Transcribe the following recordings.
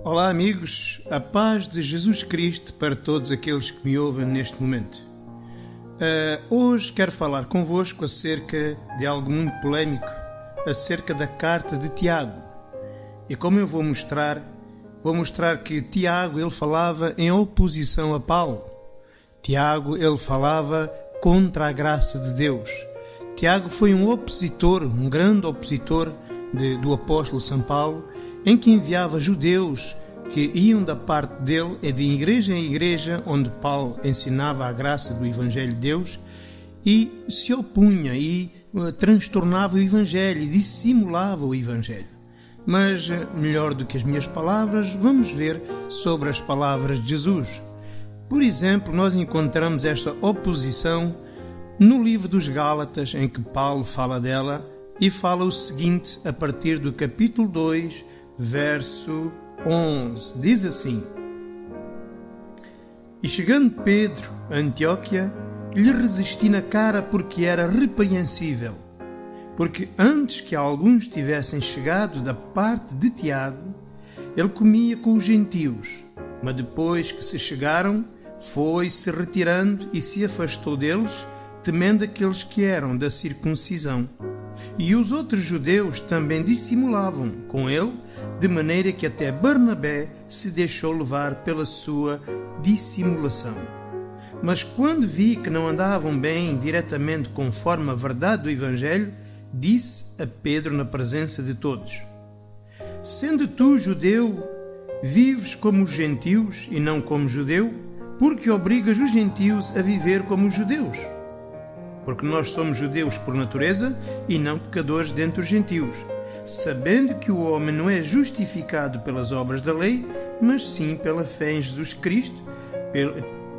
Olá amigos, a paz de Jesus Cristo para todos aqueles que me ouvem neste momento. Hoje quero falar convosco acerca de algo muito polémico, acerca da carta de Tiago. E como eu vou mostrar que Tiago ele falava em oposição a Paulo. Tiago ele falava contra a graça de Deus. Tiago foi um opositor, um grande opositor do apóstolo São Paulo, em que enviava judeus que iam da parte dele, de igreja em igreja, onde Paulo ensinava a graça do Evangelho de Deus, e se opunha e transtornava o Evangelho e dissimulava o Evangelho. Mas, melhor do que as minhas palavras, vamos ver sobre as palavras de Jesus. Por exemplo, nós encontramos esta oposição no livro dos Gálatas, em que Paulo fala dela, e fala o seguinte a partir do capítulo 2, verso 11. Diz assim: E chegando Pedro a Antioquia, lhe resisti na cara porque era repreensível, porque antes que alguns tivessem chegado da parte de Tiago, ele comia com os gentios, mas depois que se chegaram, foi-se retirando e se afastou deles, temendo aqueles que eram da circuncisão. E os outros judeus também dissimulavam com ele, de maneira que até Barnabé se deixou levar pela sua dissimulação. Mas quando vi que não andavam bem diretamente conforme a verdade do Evangelho, disse a Pedro na presença de todos: Sendo tu judeu, vives como os gentios e não como judeu, porque obrigas os gentios a viver como os judeus. Porque nós somos judeus por natureza e não pecadores dentre os gentios, sabendo que o homem não é justificado pelas obras da lei, mas sim pela fé em Jesus Cristo.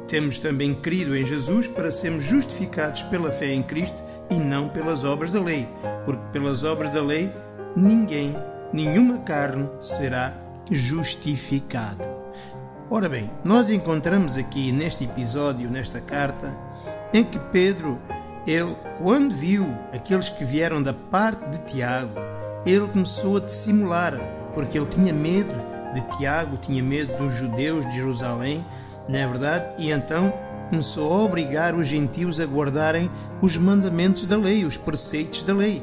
Temos também crido em Jesus para sermos justificados pela fé em Cristo e não pelas obras da lei, porque pelas obras da lei nenhuma carne será justificado. Ora bem, nós encontramos aqui neste episódio, nesta carta, em que Pedro, ele, quando viu aqueles que vieram da parte de Tiago, ele começou a dissimular, porque ele tinha medo de Tiago, tinha medo dos judeus de Jerusalém, não é verdade? E então começou a obrigar os gentios a guardarem os mandamentos da lei, os preceitos da lei.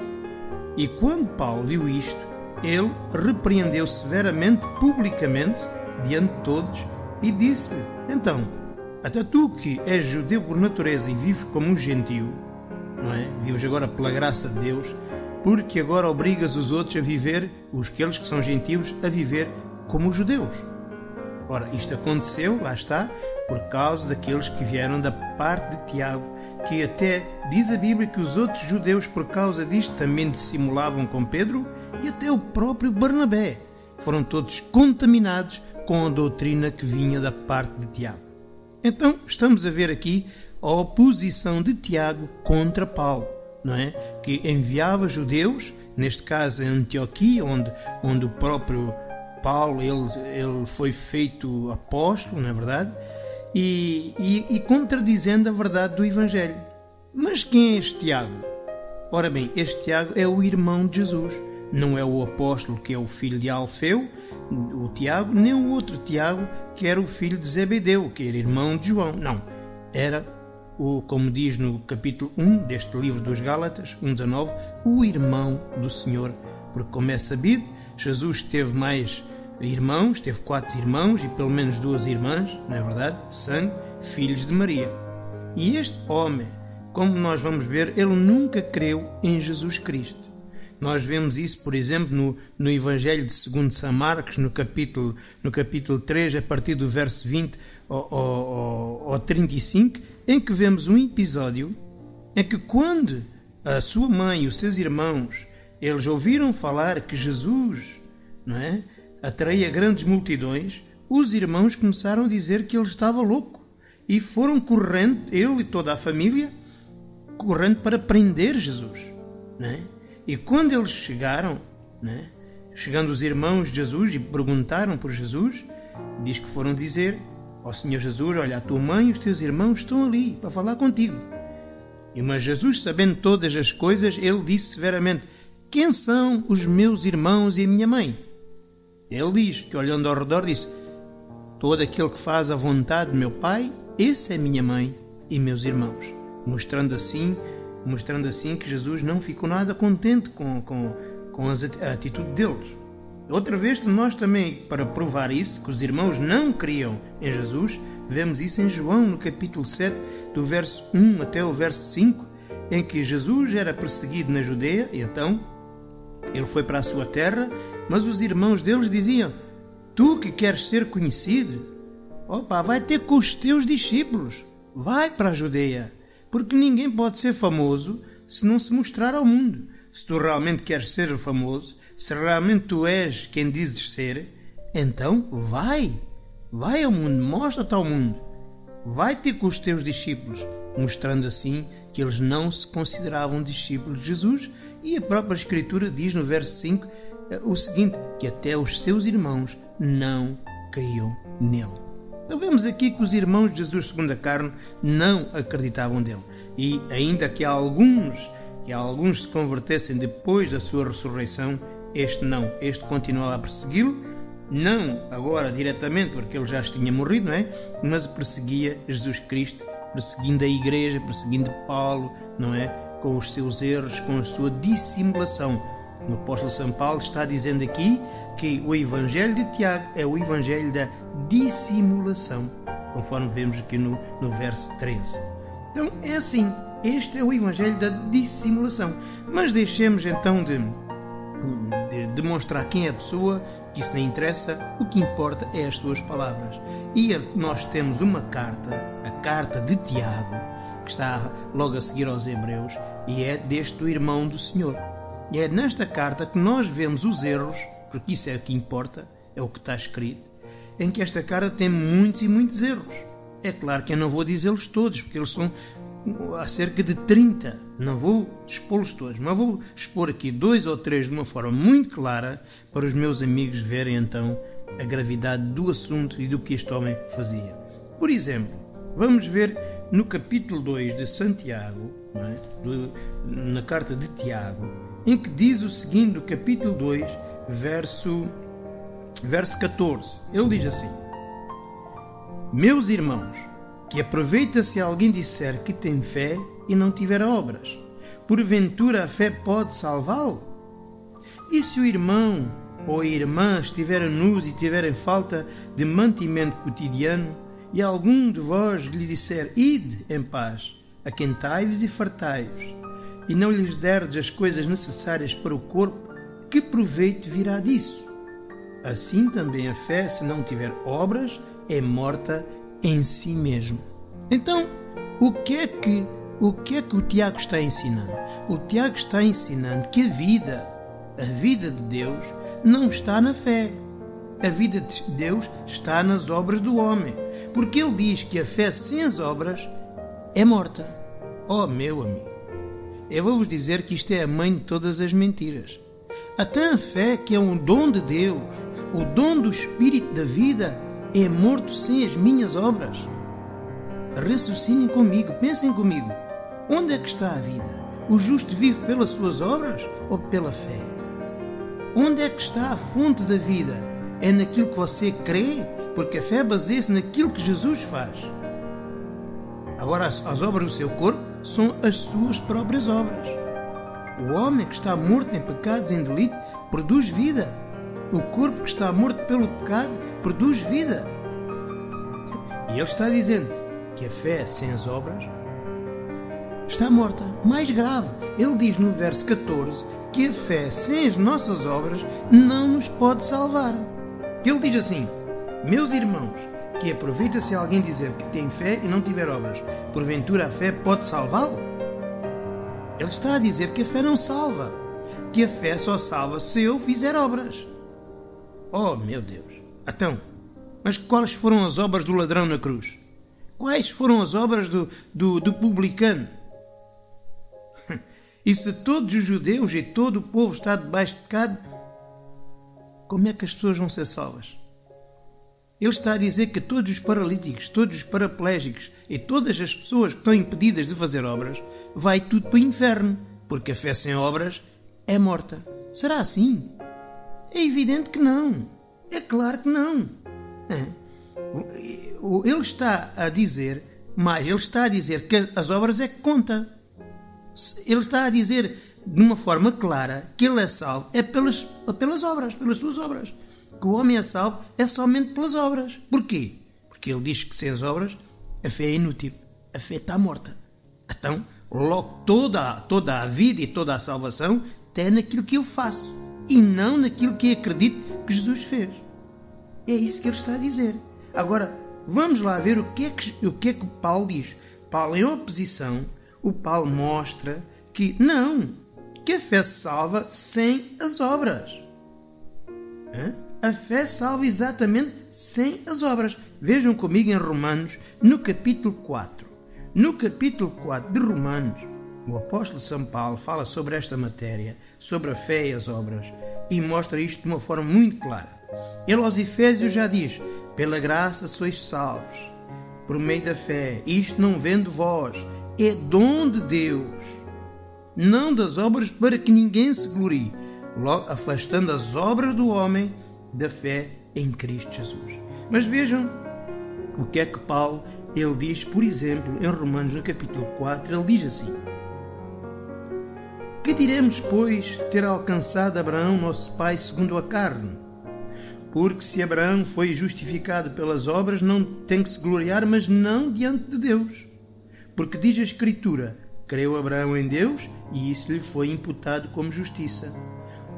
E quando Paulo viu isto, ele repreendeu severamente, publicamente, diante de todos, e disse-lhe: Então, até tu que és judeu por natureza e vives como um gentio, não é? Vives agora pela graça de Deus, porque agora obrigas os outros a viver, aqueles que são gentios, a viver como os judeus. Ora, isto aconteceu, lá está, por causa daqueles que vieram da parte de Tiago, que até diz a Bíblia que os outros judeus, por causa disto, também dissimulavam com Pedro, e até o próprio Barnabé. Foram todos contaminados com a doutrina que vinha da parte de Tiago. Então, estamos a ver aqui a oposição de Tiago contra Paulo, não é? Que enviava judeus, neste caso em Antioquia, onde o próprio Paulo ele foi feito apóstolo, não é verdade? E contradizendo a verdade do Evangelho. Mas quem é este Tiago? Ora bem, este Tiago é o irmão de Jesus. Não é o apóstolo que é o filho de Alfeu, o Tiago, nem o outro Tiago que era o filho de Zebedeu, que era irmão de João. Não, era como diz no capítulo 1 deste livro dos Gálatas, 1:19, o irmão do Senhor. Porque, como é sabido, Jesus teve mais irmãos, teve 4 irmãos e pelo menos 2 irmãs, não é verdade, de sangue, filhos de Maria. E este homem, como nós vamos ver, ele nunca creu em Jesus Cristo. Nós vemos isso, por exemplo, no Evangelho de 2 São Marcos, no capítulo 3, a partir do verso 20 ao 35, em que vemos um episódio em que, quando a sua mãe e os seus irmãos eles ouviram falar que Jesus, não é, atraía grandes multidões, os irmãos começaram a dizer que ele estava louco e foram correndo, ele e toda a família, correndo para prender Jesus, não é? E quando eles chegaram, não é, chegando os irmãos de Jesus e perguntaram por Jesus, diz que foram dizer ao Senhor Jesus: Olha, a tua mãe e os teus irmãos estão ali para falar contigo. Mas Jesus, sabendo todas as coisas, ele disse severamente: Quem são os meus irmãos e a minha mãe? Ele diz que, olhando ao redor, disse: todo aquele que faz a vontade de meu Pai, esse é minha mãe e meus irmãos. Mostrando assim que Jesus não ficou nada contente com a atitude deles. Outra vez, nós também, para provar isso, que os irmãos não criam em Jesus, vemos isso em João, no capítulo 7, do verso 1 até o verso 5, em que Jesus era perseguido na Judeia, e então ele foi para a sua terra, mas os irmãos deles diziam: tu que queres ser conhecido, vai ter com os teus discípulos, vai para a Judeia, porque ninguém pode ser famoso se não se mostrar ao mundo. Se tu realmente queres ser famoso, se realmente tu és quem dizes ser, então vai ao mundo, mostra-te ao mundo, vai ter com os teus discípulos, mostrando assim que eles não se consideravam discípulos de Jesus. E a própria Escritura diz no verso 5 o seguinte, que até os seus irmãos não criam nele. Então vemos aqui que os irmãos de Jesus segundo a carne não acreditavam nele. E ainda que alguns se convertessem depois da sua ressurreição, este continuava a persegui-lo, não agora diretamente porque ele já tinha morrido, não é? Mas perseguia Jesus Cristo, perseguindo a igreja, perseguindo Paulo, não é? Com os seus erros, com a sua dissimulação. O apóstolo São Paulo está dizendo aqui que o Evangelho de Tiago é o Evangelho da dissimulação, conforme vemos aqui no verso 13. Então é assim, este é o Evangelho da dissimulação. Mas deixemos então de demonstrar quem é a pessoa, que isso não interessa, o que importa é as suas palavras. E nós temos uma carta, a carta de Tiago, que está logo a seguir aos Hebreus, e é deste o irmão do Senhor. E é nesta carta que nós vemos os erros, porque isso é o que importa, é o que está escrito, em que esta carta tem muitos e muitos erros. É claro que eu não vou dizê-los todos, porque eles são há cerca de 30. Não vou expô-los todos, mas vou expor aqui 2 ou 3 de uma forma muito clara para os meus amigos verem então a gravidade do assunto e do que este homem fazia. Por exemplo, vamos ver no capítulo 2 de Santiago, não é? Na carta de Tiago, em que diz o seguinte, no capítulo 2, verso 14. Ele diz assim: meus irmãos, que aproveita se alguém disser que tem fé e não tiver obras. Porventura a fé pode salvá-lo? E se o irmão ou a irmã estiverem nus e tiverem falta de mantimento cotidiano, e algum de vós lhe disser: ide em paz, aquentai-vos e fartai-vos, e não lhes derdes as coisas necessárias para o corpo, que proveito virá disso? Assim também a fé, se não tiver obras, é morta em si mesmo. Então, o que é que o Tiago está ensinando? O Tiago está ensinando que a vida de Deus não está na fé. A vida de Deus está nas obras do homem. Porque ele diz que a fé sem as obras é morta. Oh, meu amigo, eu vou-vos dizer que isto é a mãe de todas as mentiras. Até a fé, que é um dom de Deus, o dom do Espírito da vida, é morto sem as minhas obras. Raciocinem comigo, pensem comigo. Onde é que está a vida? O justo vive pelas suas obras ou pela fé? Onde é que está a fonte da vida? É naquilo que você crê? Porque a fé baseia-se naquilo que Jesus faz. Agora, as obras do seu corpo são as suas próprias obras. O homem que está morto em pecados e em delito produz vida. O corpo que está morto pelo pecado produz vida. E ele está dizendo que a fé sem as obras está morta. Mais grave, ele diz no verso 14 que a fé sem as nossas obras não nos pode salvar. Ele diz assim: meus irmãos, que aproveita se alguém dizer que tem fé e não tiver obras, porventura a fé pode salvá-lo? Ele está a dizer que a fé não salva, que a fé só salva se eu fizer obras. Oh, meu Deus! Então, mas quais foram as obras do ladrão na cruz? Quais foram as obras do publicano? E se todos os judeus e todo o povo está debaixo de pecado, como é que as pessoas vão ser salvas? Ele está a dizer que todos os paralíticos, todos os paraplégicos e todas as pessoas que estão impedidas de fazer obras, vai tudo para o inferno, porque a fé sem obras é morta. Será assim? É evidente que não. É claro que não. Ele está a dizer, que as obras é que conta. Ele está a dizer de uma forma clara que ele é salvo pelas obras, pelas suas obras. Que o homem é salvo é somente pelas obras. Porquê? Porque ele diz que sem as obras a fé é inútil, a fé está morta. Então, logo toda a vida e toda a salvação está naquilo que eu faço e não naquilo que acredito que Jesus fez. É isso que ele está a dizer. Agora, vamos lá ver o que é que Paulo diz. Paulo, em oposição, o Paulo mostra que a fé salva sem as obras. A fé salva exatamente sem as obras. Vejam comigo em Romanos, no capítulo 4. No capítulo 4 de Romanos, o apóstolo São Paulo fala sobre esta matéria, sobre a fé e as obras, e mostra isto de uma forma muito clara. Ele aos Efésios já diz: pela graça sois salvos, por meio da fé, isto não vem de vós, é dom de Deus, não das obras para que ninguém se glorie, logo afastando as obras do homem da fé em Cristo Jesus. Mas vejam o que é que Paulo ele diz, por exemplo, em Romanos no capítulo 4, ele diz assim: que diremos, pois, ter alcançado Abraão, nosso pai, segundo a carne? Porque se Abraão foi justificado pelas obras, não tem que se gloriar, mas não diante de Deus. Porque diz a Escritura: creu Abraão em Deus, e isso lhe foi imputado como justiça.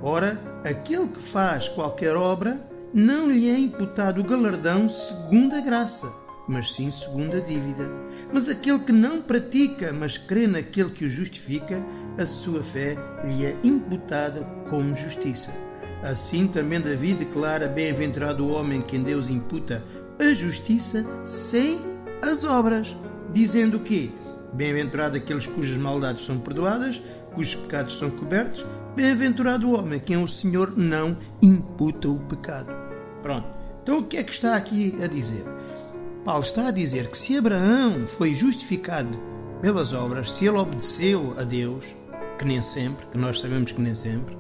Ora, aquele que faz qualquer obra, não lhe é imputado o galardão segundo a graça, mas sim segundo a dívida. Mas aquele que não pratica, mas crê naquele que o justifica, a sua fé lhe é imputada como justiça. Assim também Davi declara: bem-aventurado o homem que em Deus imputa a justiça sem as obras, dizendo que bem-aventurado aqueles cujas maldades são perdoadas, cujos pecados são cobertos, bem-aventurado o homem quem o Senhor não imputa o pecado. Pronto. Então o que é que está aqui a dizer? Paulo está a dizer que se Abraão foi justificado pelas obras, se ele obedeceu a Deus, que nem sempre, que nós sabemos que nem sempre,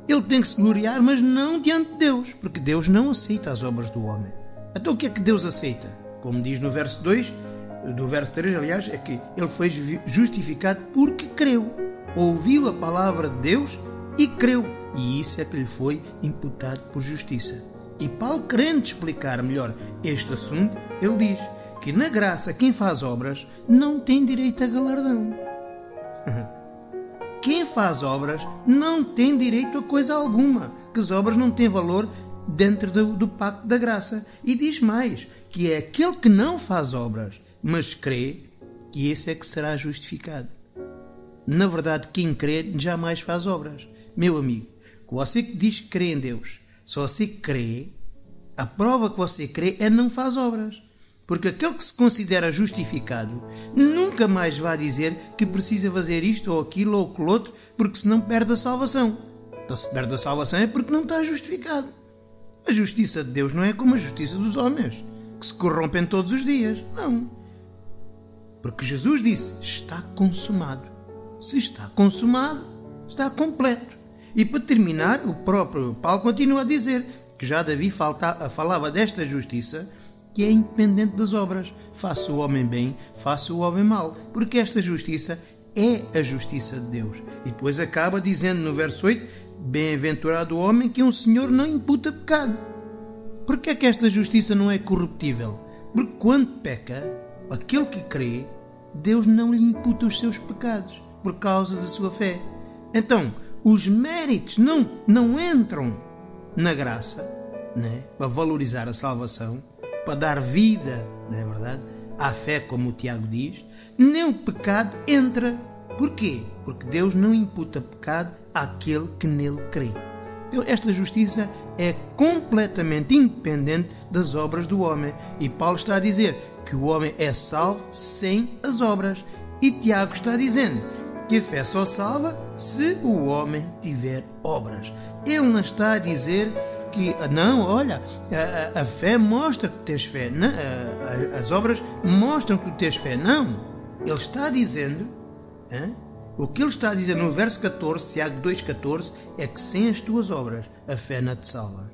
ele tem que se gloriar, mas não diante de Deus, porque Deus não aceita as obras do homem. Então o que é que Deus aceita? Como diz no verso 2, do verso 3, aliás, é que ele foi justificado porque creu. Ouviu a palavra de Deus e creu. E isso é que lhe foi imputado por justiça. E Paulo, querendo explicar melhor este assunto, ele diz que na graça quem faz obras não tem direito a galardão. Quem faz obras não tem direito a coisa alguma, que as obras não têm valor dentro do pacto da graça. E diz mais, que é aquele que não faz obras, mas crê, que esse é que será justificado. Na verdade, quem crê jamais faz obras. Meu amigo, você que diz que crê em Deus, se você crê, a prova que você crê é não faz obras. Porque aquele que se considera justificado nunca mais vai dizer que precisa fazer isto ou aquilo ou aquilo outro, porque senão perde a salvação. Então, se perde a salvação é porque não está justificado. A justiça de Deus não é como a justiça dos homens, que se corrompem todos os dias. Não. Porque Jesus disse: está consumado. Se está consumado, está completo. E para terminar, o próprio Paulo continua a dizer que já Davi falava desta justiça, que é independente das obras. Faça o homem bem, faça o homem mal, porque esta justiça é a justiça de Deus. E depois acaba dizendo no verso 8: bem-aventurado o homem que um Senhor não imputa pecado. Porque é que esta justiça não é corruptível? Porque quando peca, aquele que crê, Deus não lhe imputa os seus pecados, por causa da sua fé. Então, os méritos não entram na graça, né, para valorizar a salvação, para dar vida, não é verdade, à fé, como o Tiago diz, nem o pecado entra. Porquê? Porque Deus não imputa pecado àquele que nele crê. Então, esta justiça é completamente independente das obras do homem. E Paulo está a dizer que o homem é salvo sem as obras. E Tiago está dizendo que a fé só salva se o homem tiver obras. Ele não está a dizer que, não, olha, a fé mostra que tens fé. Não, as obras mostram que tens fé. Não. Ele está dizendo, o que ele está a dizer no verso 14, Tiago 2,14, é que sem as tuas obras a fé não te salva.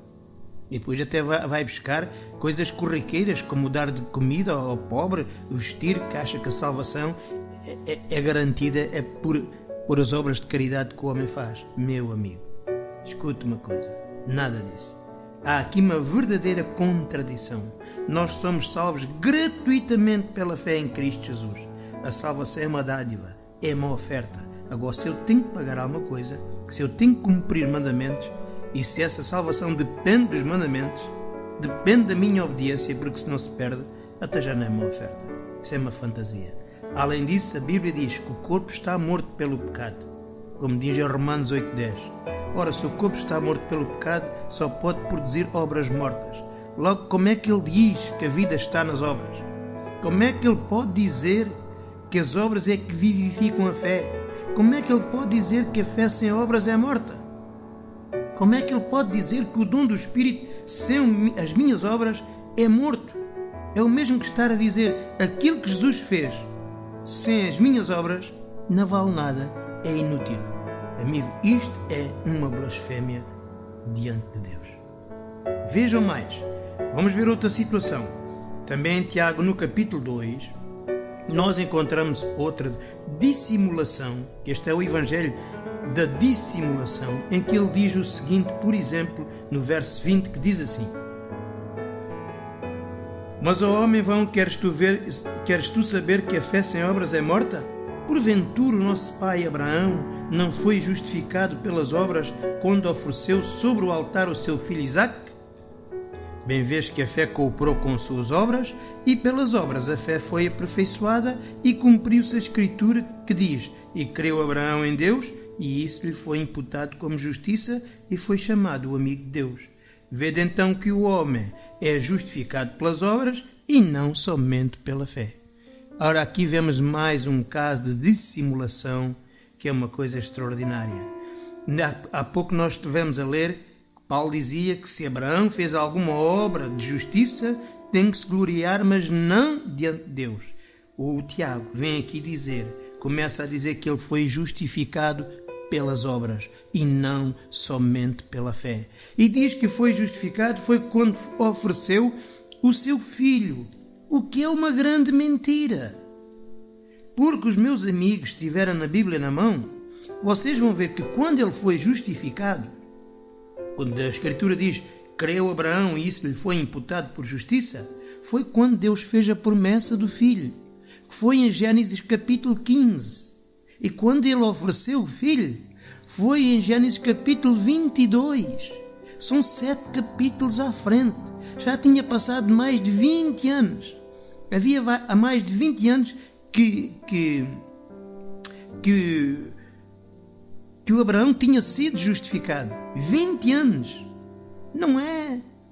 E depois até vai buscar coisas corriqueiras, como dar de comida ao pobre, vestir, que acha que a salvação é garantida por as obras de caridade que o homem faz. Meu amigo, escute uma coisa, nada disso. Há aqui uma verdadeira contradição. Nós somos salvos gratuitamente pela fé em Cristo Jesus. A salvação é uma dádiva, é uma oferta. Agora, se eu tenho que pagar alguma coisa, se eu tenho que cumprir mandamentos, e se essa salvação depende dos mandamentos, depende da minha obediência, porque se não se perde, até já não é uma oferta. Isso é uma fantasia. Além disso, a Bíblia diz que o corpo está morto pelo pecado, como diz em Romanos 8:10. Ora, se o corpo está morto pelo pecado, só pode produzir obras mortas. Logo, como é que ele diz que a vida está nas obras? Como é que ele pode dizer que as obras é que vivificam a fé? Como é que ele pode dizer que a fé sem obras é morta? Como é que ele pode dizer que o dom do Espírito sem as minhas obras é morto? É o mesmo que estar a dizer aquilo que Jesus fez sem as minhas obras não vale nada, é inútil. Amigo, isto é uma blasfémia diante de Deus. Vejam mais, vamos ver outra situação. Também em Tiago, no capítulo 2, nós encontramos outra dissimulação. Este é o Evangelho da dissimulação, em que ele diz o seguinte, por exemplo, no verso 20, que diz assim: Mas, ó homem vão, queres tu saber que a fé sem obras é morta? Porventura o nosso pai Abraão não foi justificado pelas obras quando ofereceu sobre o altar o seu filho Isaque? Bem vês que a fé cooperou com suas obras, e pelas obras a fé foi aperfeiçoada, e cumpriu-se a Escritura que diz: E creu Abraão em Deus, e isso lhe foi imputado como justiça, e foi chamado o amigo de Deus. Vede então que o homem é justificado pelas obras, e não somente pela fé. Ora, aqui vemos mais um caso de dissimulação, que é uma coisa extraordinária. Há pouco nós estivemos a ler, Paulo dizia que se Abraão fez alguma obra de justiça, tem que se gloriar, mas não diante de Deus. O Tiago vem aqui começa a dizer que ele foi justificado pelas obras e não somente pela fé. E diz que foi justificado foi quando ofereceu o seu filho, o que é uma grande mentira. Porque os meus amigos tiveram na Bíblia na mão, vocês vão ver que quando ele foi justificado, quando a Escritura diz, creu Abraão e isso lhe foi imputado por justiça, foi quando Deus fez a promessa do filho, que foi em Gênesis capítulo 15. E quando ele ofereceu o filho, foi em Gênesis capítulo 22. São 7 capítulos à frente. Já tinha passado mais de 20 anos. Havia há mais de 20 anos que o Abraão tinha sido justificado. 20 anos.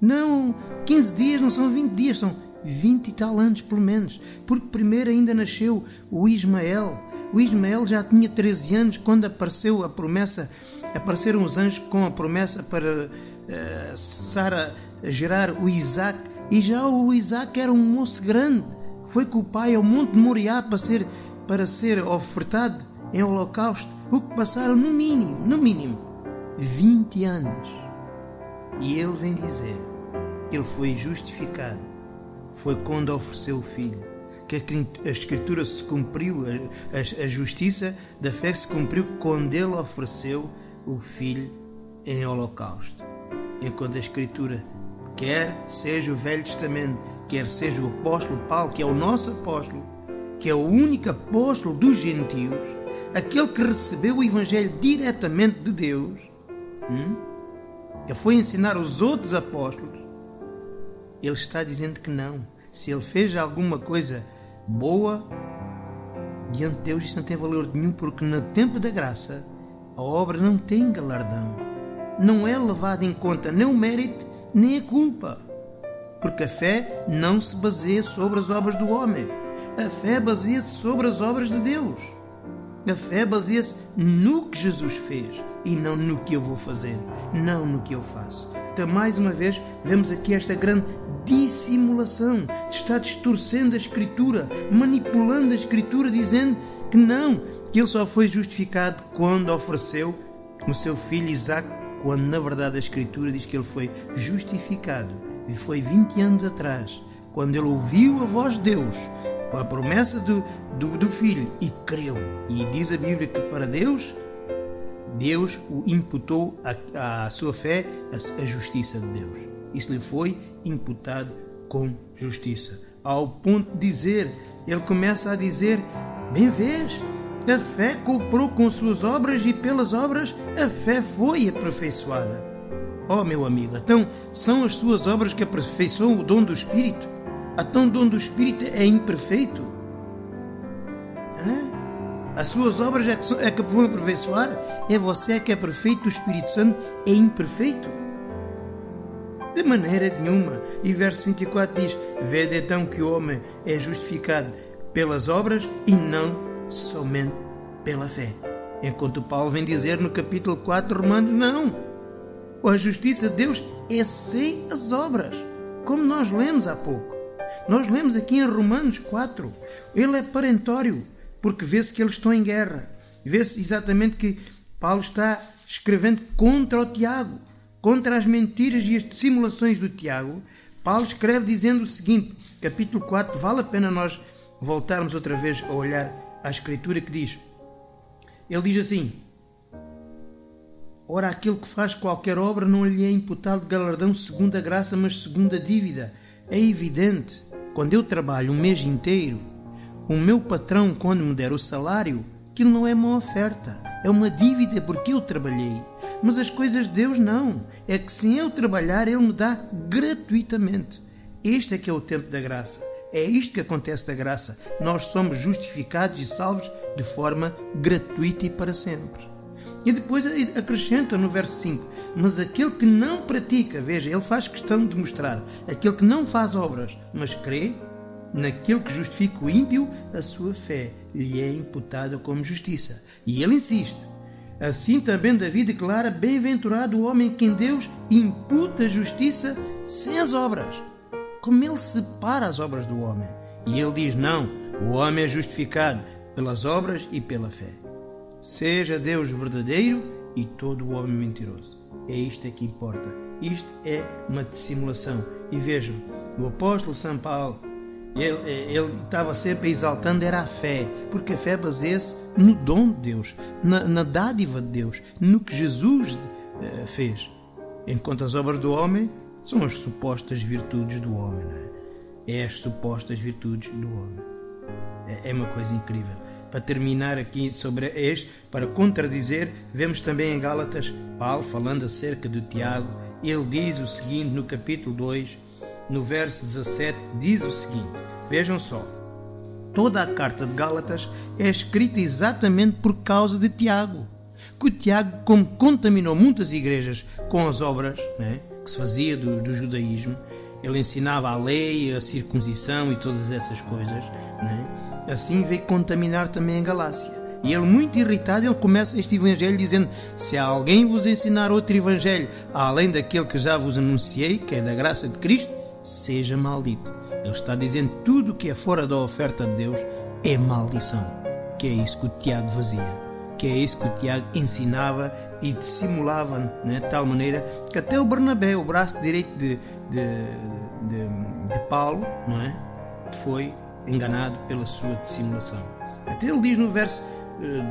Não 15 dias, não são 20 dias, são 20 e tal anos pelo menos. Porque primeiro ainda nasceu o Ismael. O Ismael já tinha 13 anos quando apareceu a promessa, apareceram os anjos com a promessa para Sara gerar o Isaque. E já o Isaque era um moço grande. Foi com o pai ao monte de Moriá para ser ofertado em holocausto. O que passaram no mínimo 20 anos. E ele vem dizer que ele foi justificado. Foi quando ofereceu o filho. Que a Escritura se cumpriu, a justiça da fé se cumpriu quando ele ofereceu o filho em holocausto. Enquanto a Escritura, quer seja o Velho Testamento, quer seja o apóstolo Paulo, que é o nosso apóstolo, que é o único apóstolo dos gentios, aquele que recebeu o Evangelho diretamente de Deus, que foi ensinar os outros apóstolos, ele está dizendo que não. Se ele fez alguma coisa boa, diante de Deus isso não tem valor nenhum, porque no tempo da graça a obra não tem galardão. Não é levado em conta nem o mérito, nem a culpa. Porque a fé não se baseia sobre as obras do homem. A fé baseia-se sobre as obras de Deus. A fé baseia-se no que Jesus fez e não no que eu vou fazer, não no que eu faço. Então, mais uma vez, vemos aqui esta grande dissimulação. Está distorcendo a Escritura, manipulando a Escritura, dizendo que não, que ele só foi justificado quando ofereceu o seu filho Isaque quando na verdade a Escritura diz que ele foi justificado. E foi 20 anos atrás, quando ele ouviu a voz de Deus, a promessa do Filho, e creu. E diz a Bíblia que para Deus o imputou à sua fé a justiça de Deus. Isso lhe foi imputado com justiça. Ao ponto de dizer, ele começa a dizer: bem vês, a fé cooperou com suas obras e pelas obras a fé foi aperfeiçoada. Oh, meu amigo, então são as suas obras que aperfeiçoam o dom do Espírito? Então o dom do Espírito é imperfeito? As suas obras é que vão aperfeiçoar? É você que é perfeito, o Espírito Santo é imperfeito? De maneira nenhuma. E verso 24 diz: vede então que o homem é justificado pelas obras e não somente pela fé. Enquanto Paulo vem dizer no capítulo 4 de Romanos: não, a justiça de Deus é sem as obras, como nós lemos há pouco. Nós lemos aqui em Romanos 4, ele é perentório, porque vê-se que eles estão em guerra. Vê-se exatamente que Paulo está escrevendo contra o Tiago, contra as mentiras e as dissimulações do Tiago. Paulo escreve dizendo o seguinte, capítulo 4, vale a pena nós voltarmos outra vez a olhar a Escritura que diz. Ele diz assim: ora, aquele que faz qualquer obra não lhe é imputado galardão segundo a graça, mas segundo a dívida. É evidente, quando eu trabalho um mês inteiro, o meu patrão, quando me der o salário, aquilo não é uma oferta, é uma dívida porque eu trabalhei. Mas as coisas de Deus não. É que sem eu trabalhar, Ele me dá gratuitamente. Este é que é o tempo da graça. É isto que acontece da graça. Nós somos justificados e salvos de forma gratuita e para sempre. E depois acrescenta no verso 5: mas aquele que não pratica, veja, ele faz questão de mostrar, aquele que não faz obras, mas crê naquele que justifica o ímpio, a sua fé lhe é imputada como justiça. E ele insiste: assim também Davi declara: bem-aventurado o homem quem Deus imputa a justiça sem as obras. Como ele separa as obras do homem. E ele diz: não, o homem é justificado pelas obras e pela fé. Seja Deus verdadeiro e todo o homem mentiroso. É isto que importa. Isto é uma dissimulação. E vejam, o apóstolo São Paulo, ele estava sempre exaltando era a fé, porque a fé baseia-se no dom de Deus, na dádiva de Deus, no que Jesus fez. Enquanto as obras do homem são as supostas virtudes do homem. Não é? É as supostas virtudes do homem. É uma coisa incrível. Para terminar aqui sobre este, para contradizer, vemos também em Gálatas, Paulo falando acerca do Tiago, ele diz o seguinte no capítulo 2, no verso 17, diz o seguinte, vejam só, toda a carta de Gálatas é escrita exatamente por causa de Tiago, que o Tiago, como contaminou muitas igrejas com as obras, né, que se fazia do judaísmo, ele ensinava a lei, a circuncisão e todas essas coisas, né? Assim veio contaminar também a Galácia. E ele, muito irritado, ele começa este evangelho dizendo: se alguém vos ensinar outro evangelho além daquele que já vos anunciei, que é da graça de Cristo, seja maldito. Ele está dizendo tudo o que é fora da oferta de Deus é maldição. Que é isso que o Tiago fazia, que é isso que o Tiago ensinava e dissimulava, né, de tal maneira que até o Barnabé, o braço direito de Paulo, não é, foi enganado pela sua dissimulação. Até ele diz no verso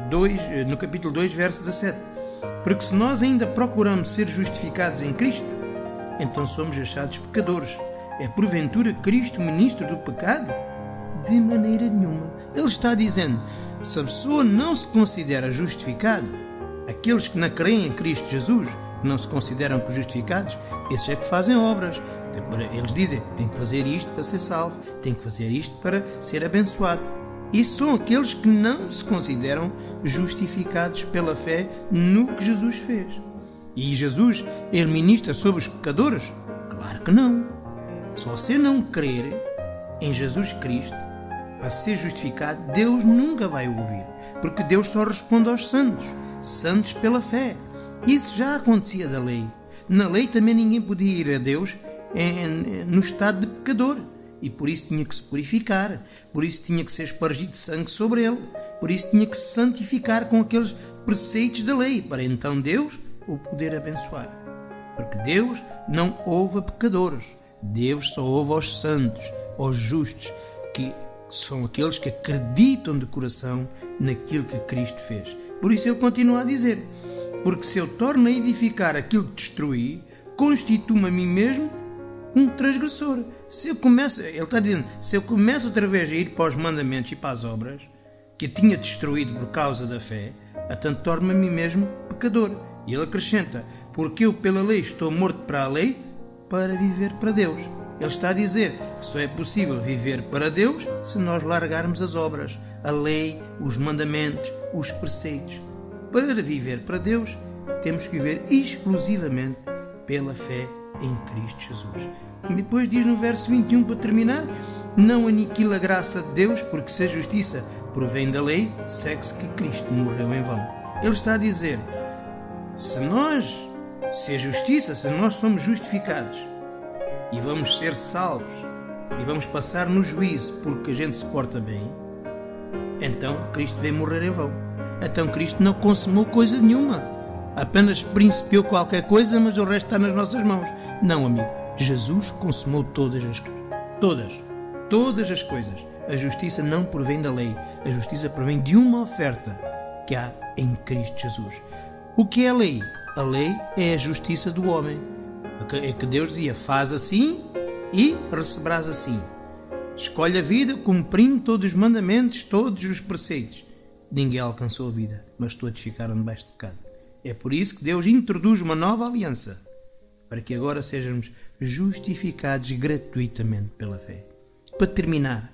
2, no capítulo 2, verso 17: porque se nós ainda procuramos ser justificados em Cristo, então somos achados pecadores. É porventura Cristo ministro do pecado? De maneira nenhuma. Ele está dizendo, se a pessoa não se considera justificado, aqueles que não creem em Cristo Jesus, que não se consideram justificados, esses é que fazem obras. Eles dizem, tem que fazer isto para ser salvo, tem que fazer isto para ser abençoado. Isso são aqueles que não se consideram justificados pela fé no que Jesus fez. E Jesus, ele ministra sobre os pecadores? Claro que não. Se você não crer em Jesus Cristo para ser justificado, Deus nunca vai ouvir, porque Deus só responde aos santos, santos pela fé. Isso já acontecia da lei. Na lei também ninguém podia ir a Deus no estado de pecador, e por isso tinha que se purificar, por isso tinha que ser espargido sangue sobre ele, por isso tinha que se santificar com aqueles preceitos da lei, para então Deus o poder abençoar. Porque Deus não ouve a pecadores. Deus só ouve aos santos, aos justos, que são aqueles que acreditam de coração naquilo que Cristo fez. Por isso ele continua a dizer: porque se eu torno a edificar aquilo que destruí, constituo-me a mim mesmo um transgressor. Ele está dizendo, se eu começo outra vez a ir para os mandamentos e para as obras que eu tinha destruído por causa da fé, então torno-me a mim mesmo pecador. E ele acrescenta: porque eu pela lei estou morto para a lei, para viver para Deus. Ele está a dizer que só é possível viver para Deus se nós largarmos as obras, a lei, os mandamentos, os preceitos. Para viver para Deus, temos que viver exclusivamente pela fé em Cristo Jesus. E depois diz no verso 21, para terminar: não aniquila a graça de Deus, porque se a justiça provém da lei, segue-se que Cristo morreu em vão. Ele está a dizer, se nós somos justificados e vamos ser salvos e vamos passar no juízo porque a gente se porta bem, então Cristo veio morrer em vão. Então Cristo não consumou coisa nenhuma, apenas principiou qualquer coisa, mas o resto está nas nossas mãos. Não, amigo, Jesus consumou todas as coisas. A justiça não provém da lei, a justiça provém de uma oferta que há em Cristo Jesus. O que é a lei? A lei é a justiça do homem. É que Deus dizia: faz assim e receberás assim. Escolhe a vida cumprindo todos os mandamentos, todos os preceitos. Ninguém alcançou a vida, mas todos ficaram debaixo de pecado. É por isso que Deus introduz uma nova aliança, para que agora sejamos justificados gratuitamente pela fé. Para terminar,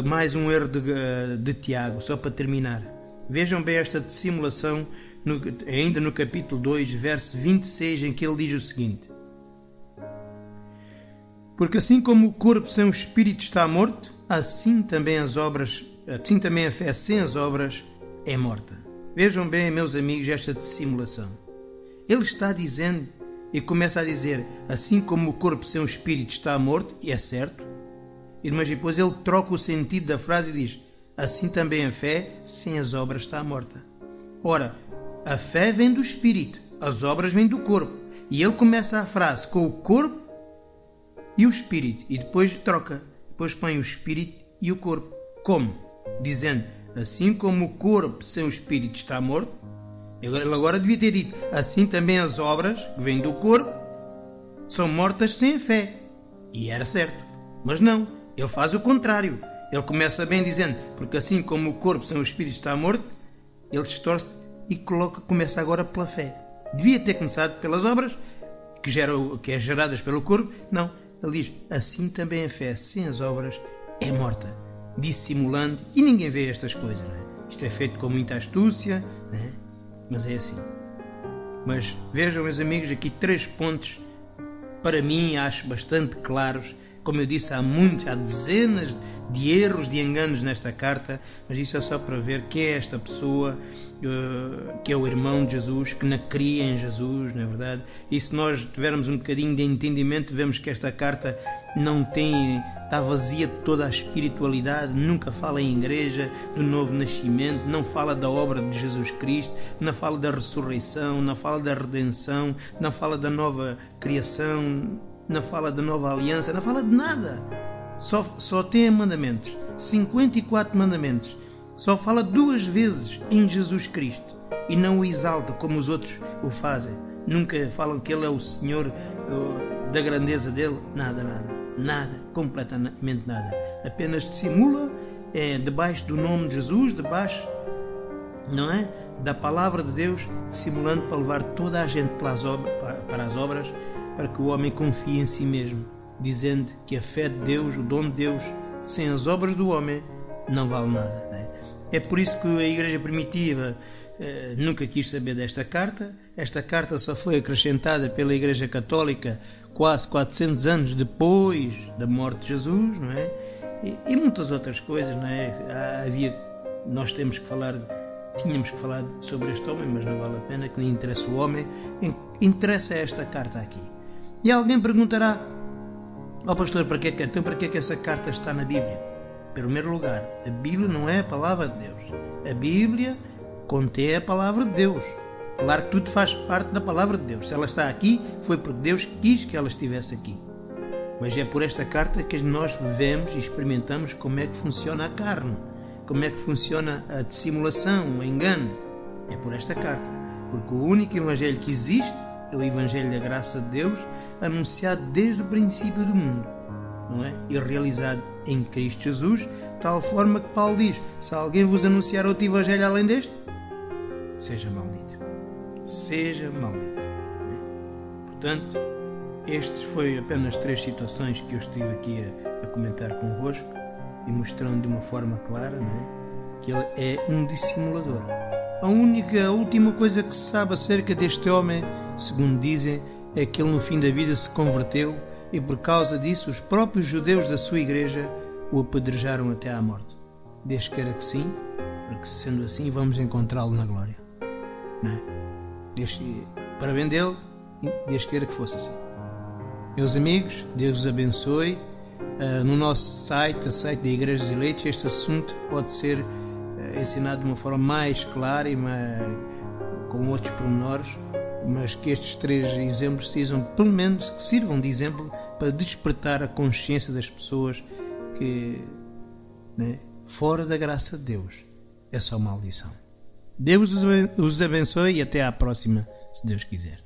mais um erro de Tiago, só para terminar. Vejam bem esta dissimulação, ainda no capítulo 2, verso 26, em que ele diz o seguinte: porque assim como o corpo sem o espírito está morto, assim também a fé sem as obras é morta. Vejam bem, meus amigos, esta dissimulação. Ele está dizendo, e começa a dizer, assim como o corpo sem o espírito está morto, e é certo, mas depois ele troca o sentido da frase e diz, assim também a fé sem as obras está morta. Ora, a fé vem do espírito, as obras vêm do corpo. E ele começa a frase com o corpo e o espírito, e depois troca, depois põe o espírito e o corpo. Como? Dizendo, assim como o corpo sem o espírito está morto, ele agora devia ter dito, assim também as obras que vêm do corpo são mortas sem a fé. E era certo, mas não, ele faz o contrário. Ele começa bem dizendo, porque assim como o corpo sem o espírito está morto, ele distorce e começa agora pela fé. Devia ter começado pelas obras, que é geradas pelo corpo. Não, ele diz, assim também a fé sem as obras é morta, dissimulando, e ninguém vê estas coisas, não é? Isto é feito com muita astúcia, não é? Mas é assim. Mas vejam, meus amigos, aqui 3 pontos, para mim, acho bastante claros. Como eu disse, há dezenas de erros, de enganos nesta carta, mas isso é só para ver quem é esta pessoa, que é o irmão de Jesus, que não cria em Jesus, não é verdade? E se nós tivermos um bocadinho de entendimento, vemos que esta carta está vazia de toda a espiritualidade, nunca fala em igreja, do novo nascimento, não fala da obra de Jesus Cristo, não fala da ressurreição, não fala da redenção, não fala da nova criação, não fala da nova aliança, não fala de nada. Só tem mandamentos, 54 mandamentos. Só fala 2 vezes em Jesus Cristo e não o exalta como os outros o fazem. Nunca falam que Ele é o Senhor, da grandeza dele. Nada, completamente nada. Apenas dissimula, debaixo do nome de Jesus, debaixo, não é, da palavra de Deus, dissimulando para levar toda a gente para as obras, para que o homem confie em si mesmo, dizendo que a fé de Deus, o dom de Deus, sem as obras do homem, não vale nada. Não é? É por isso que a Igreja Primitiva nunca quis saber desta carta. Esta carta só foi acrescentada pela Igreja Católica quase 400 anos depois da morte de Jesus, não é? E muitas outras coisas, não é? Tínhamos que falar sobre este homem, mas não vale a pena, que nem interessa o homem, interessa esta carta aqui. E alguém perguntará, pastor, para que é que essa carta está na Bíblia? Em primeiro lugar, a Bíblia não é a palavra de Deus. A Bíblia contém a palavra de Deus. Claro que tudo faz parte da palavra de Deus. Se ela está aqui, foi porque Deus quis que ela estivesse aqui. Mas é por esta carta que nós vivemos e experimentamos como é que funciona a carne, como é que funciona a dissimulação, o engano. É por esta carta. Porque o único evangelho que existe é o evangelho da graça de Deus, anunciado desde o princípio do mundo, não é? E realizado em Cristo Jesus, de tal forma que Paulo diz: se alguém vos anunciar outro evangelho além deste, seja maldito. Seja maldito. Portanto, estes foram apenas 3 situações que eu estive aqui a comentar convosco e mostrando de uma forma clara, não é? Que ele é um dissimulador. A última coisa que se sabe acerca deste homem, segundo dizem, é que ele no fim da vida se converteu e por causa disso os próprios judeus da sua igreja o apedrejaram até à morte. Deus queira que sim, porque sendo assim vamos encontrá-lo na glória. Não é? Para bem dele, Deus queira que fosse assim. Meus amigos, Deus os abençoe. No nosso site, o site da Igreja dos Eleitos, este assunto pode ser ensinado de uma forma mais clara e com outros pormenores, mas que estes 3 exemplos pelo menos que sirvam de exemplo para despertar a consciência das pessoas que, né, fora da graça de Deus, é só maldição. Deus os abençoe e até à próxima, se Deus quiser.